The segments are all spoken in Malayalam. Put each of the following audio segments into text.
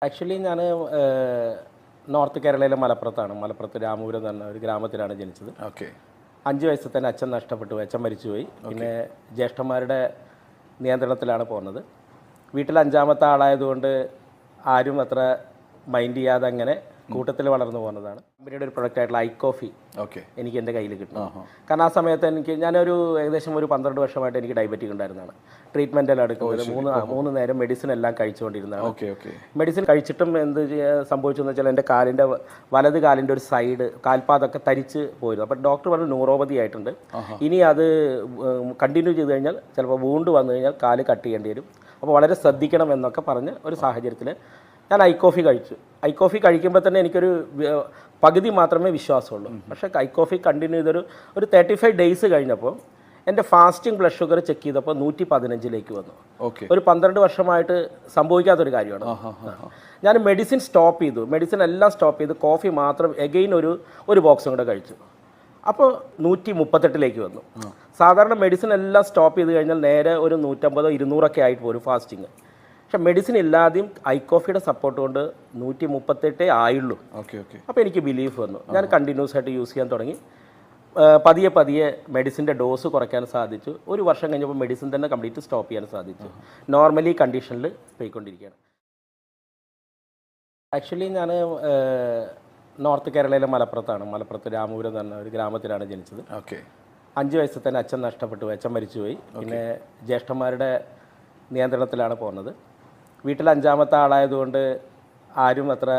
ആക്ച്വലി ഞാൻ നോർത്ത് കേരളയിലെ മലപ്പുറത്ത് രാമപുരം എന്ന് പറഞ്ഞ ഒരു ഗ്രാമത്തിലാണ് ജനിച്ചത്. ഓക്കെ. 5 വയസ്സിൽ തന്നെ അച്ഛൻ നഷ്ടപ്പെട്ടു, അച്ഛൻ മരിച്ചുപോയി. പിന്നെ ജ്യേഷ്ഠന്മാരുടെ നിയന്ത്രണത്തിലാണ് പോകുന്നത്. വീട്ടിൽ 5ാമത്തെ ആളായതുകൊണ്ട് ആരും അത്ര മൈൻഡ് ചെയ്യാതെ അങ്ങനെ കൂട്ടത്തിൽ വളർന്നു പോകുന്നതാണ്. കമ്പനിയുടെ ഒരു പ്രൊഡക്റ്റ് ആയിട്ടുള്ള ഐക്കോഫി എനിക്ക് എൻ്റെ കയ്യിൽ കിട്ടുന്നു. കാരണം ആ സമയത്ത് ഞാനൊരു ഏകദേശം ഒരു 12 വർഷമായിട്ട് എനിക്ക് ഡയബറ്റിക് ഉണ്ടായിരുന്നതാണ്. ട്രീറ്റ്മെൻ്റ് എല്ലാം എടുക്കുന്നത് 3 നേരം മെഡിസിൻ എല്ലാം കഴിച്ചുകൊണ്ടിരുന്നതാണ്. മെഡിസിൻ കഴിച്ചിട്ടും എന്ത് സംഭവിച്ചെന്ന് വെച്ചാൽ എൻ്റെ വലത് കാലിൻ്റെ ഒരു സൈഡ് കാൽപാതൊക്കെ തരിച്ച് പോയിരുന്നു. അപ്പോൾ ഡോക്ടർ പറഞ്ഞു ന്യൂറോപ്പതി ആയിട്ടുണ്ട്, ഇനി അത് കണ്ടിന്യൂ ചെയ്ത് കഴിഞ്ഞാൽ ചിലപ്പോൾ വൂണ്ട് വന്നു കഴിഞ്ഞാൽ കാല് കട്ട് ചെയ്യേണ്ടി വരും, അപ്പോൾ വളരെ ശ്രദ്ധിക്കണം എന്നൊക്കെ പറഞ്ഞ് ഒരു സാഹചര്യത്തിൽ ഞാൻ ഐക്കോഫി കഴിച്ചു. ഐക്കോഫി കഴിക്കുമ്പോൾ തന്നെ എനിക്കൊരു പകുതി മാത്രമേ വിശ്വാസമുള്ളൂ. പക്ഷേ ഐക്കോഫി കണ്ടിന്യൂ ചെയ്തൊരു 35 ഡേയ്സ് കഴിഞ്ഞപ്പോൾ എൻ്റെ ഫാസ്റ്റിംഗ് ബ്ലഡ് ഷുഗർ ചെക്ക് ചെയ്തപ്പോൾ 115 വന്നു. ഒരു 12 വർഷമായിട്ട് സംഭവിക്കാത്തൊരു കാര്യമാണ്. ഞാൻ മെഡിസിൻ സ്റ്റോപ്പ് ചെയ്തു, മെഡിസിൻ എല്ലാം സ്റ്റോപ്പ് ചെയ്ത് കോഫി മാത്രം എഗെയിൻ ഒരു ബോക്സും കൂടെ കഴിച്ചു. അപ്പോൾ 138 വന്നു. സാധാരണ മെഡിസിൻ എല്ലാം സ്റ്റോപ്പ് ചെയ്ത് കഴിഞ്ഞാൽ നേരെ ഒരു 150 200 ആയിട്ട് പോരും ഫാസ്റ്റിങ്. പക്ഷെ മെഡിസിൻ ഇല്ലാതെയും ഐക്കോഫിയുടെ സപ്പോർട്ട് കൊണ്ട് 138 ആയുള്ളൂ. അപ്പോൾ എനിക്ക് ബിലീഫ് വന്നു. ഞാൻ കണ്ടിന്യൂസ് ആയിട്ട് യൂസ് ചെയ്യാൻ തുടങ്ങി. പതിയെ മെഡിസിൻ്റെ ഡോസ് കുറയ്ക്കാൻ സാധിച്ചു. ഒരു വർഷം കഴിഞ്ഞപ്പോൾ മെഡിസിൻ തന്നെ കംപ്ലീറ്റ് സ്റ്റോപ്പ് ചെയ്യാൻ സാധിച്ചു. നോർമലി കണ്ടീഷനിൽ പോയിക്കൊണ്ടിരിക്കുകയാണ്. ആക്ച്വലി ഞാൻ നോർത്ത് കേരളയിലെ മലപ്പുറത്ത് രാമപുരം എന്ന് പറഞ്ഞ ഒരു ഗ്രാമത്തിലാണ് ജനിച്ചത്. 5 വയസ്സിൽ തന്നെ അച്ഛൻ നഷ്ടപ്പെട്ടു, അച്ഛൻ മരിച്ചുപോയി. പിന്നെ ജ്യേഷ്ഠന്മാരുടെ നിയന്ത്രണത്തിലാണ് പോകുന്നത്. വീട്ടിൽ 5ാമത്തെ ആളായതുകൊണ്ട് ആരും അത്ര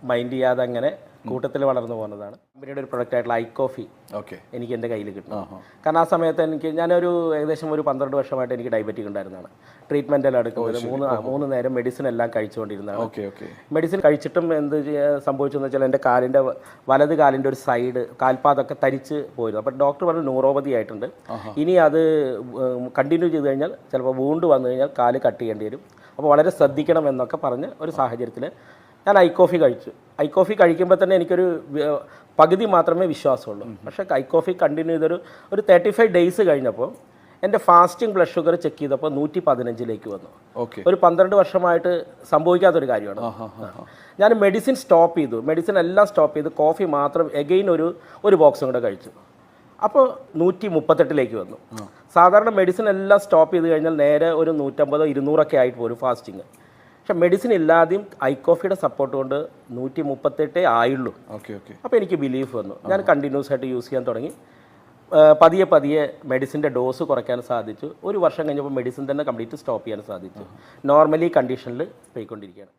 മൈൻഡ് ചെയ്യാതെ അങ്ങനെ കൂട്ടത്തിൽ വളർന്നു പോകുന്നതാണ്. കമ്പനിയുടെ ഒരു പ്രൊഡക്റ്റ് ആയിട്ടുള്ള ഐക്കോഫി എനിക്ക് എൻ്റെ കയ്യിൽ കിട്ടുന്നു. കാരണം ആ സമയത്ത് ഞാനൊരു ഏകദേശം ഒരു 12 വർഷമായിട്ട് എനിക്ക് ഡയബറ്റിക് ഉണ്ടായിരുന്നതാണ്. ട്രീറ്റ്മെൻ്റ് എല്ലാം എടുക്കുന്നത് 3 നേരം മെഡിസിൻ എല്ലാം കഴിച്ചുകൊണ്ടിരുന്നതാണ്. മെഡിസിൻ കഴിച്ചിട്ടും എന്ത് സംഭവിച്ചെന്ന് വെച്ചാൽ എൻ്റെ വലത് കാലിൻ്റെ ഒരു സൈഡ് കാൽപാതൊക്കെ തരിച്ച് പോയിരുന്നു. അപ്പോൾ ഡോക്ടർ പറഞ്ഞു ന്യൂറോപ്പതി ആയിട്ടുണ്ട്, ഇനി അത് കണ്ടിന്യൂ ചെയ്ത് കഴിഞ്ഞാൽ ചിലപ്പോൾ വൂണ്ട് വന്നു കഴിഞ്ഞാൽ കാല് കട്ട് ചെയ്യേണ്ടി വരും, അപ്പോൾ വളരെ ശ്രദ്ധിക്കണം എന്നൊക്കെ പറഞ്ഞ് ഒരു സാഹചര്യത്തിൽ ഞാൻ ഐക്കോഫി കഴിച്ചു. ഐക്കോഫി കഴിക്കുമ്പോൾ തന്നെ എനിക്കൊരു പകുതി മാത്രമേ വിശ്വാസമുള്ളൂ. പക്ഷേ ഐക്കോഫി കണ്ടിന്യൂ ചെയ്തൊരു 35 ഡേയ്സ് കഴിഞ്ഞപ്പോൾ എൻ്റെ ഫാസ്റ്റിംഗ് ബ്ലഡ് ഷുഗർ ചെക്ക് ചെയ്തപ്പോൾ 115 വന്നു. ഒരു 12 വർഷമായിട്ട് സംഭവിക്കാത്തൊരു കാര്യമാണ്. ഞാൻ മെഡിസിൻ സ്റ്റോപ്പ് ചെയ്തു, മെഡിസിൻ എല്ലാം സ്റ്റോപ്പ് ചെയ്ത് കോഫി മാത്രം എഗെയിൻ ഒരു ബോക്സും കൂടെ കഴിച്ചു. അപ്പോൾ 138 വന്നു. സാധാരണ മെഡിസിൻ എല്ലാം സ്റ്റോപ്പ് ചെയ്ത് കഴിഞ്ഞാൽ നേരെ ഒരു 150 200 ആയിട്ട് പോരും ഫാസ്റ്റിങ്. പക്ഷെ മെഡിസിൻ ഇല്ലാതെയും ഐക്കോഫിയുടെ സപ്പോർട്ട് കൊണ്ട് 138 ആയുള്ളൂ. അപ്പോൾ എനിക്ക് ബിലീഫ് വന്നു. ഞാൻ കണ്ടിന്യൂസ് ആയിട്ട് യൂസ് ചെയ്യാൻ തുടങ്ങി. പതിയെ മെഡിസിൻ്റെ ഡോസ് കുറയ്ക്കാൻ സാധിച്ചു. ഒരു വർഷം കഴിഞ്ഞപ്പോൾ മെഡിസിൻ തന്നെ കംപ്ലീറ്റ് സ്റ്റോപ്പ് ചെയ്യാൻ സാധിച്ചു. നോർമലി കണ്ടീഷനിൽ പോയിക്കൊണ്ടിരിക്കുകയാണ്.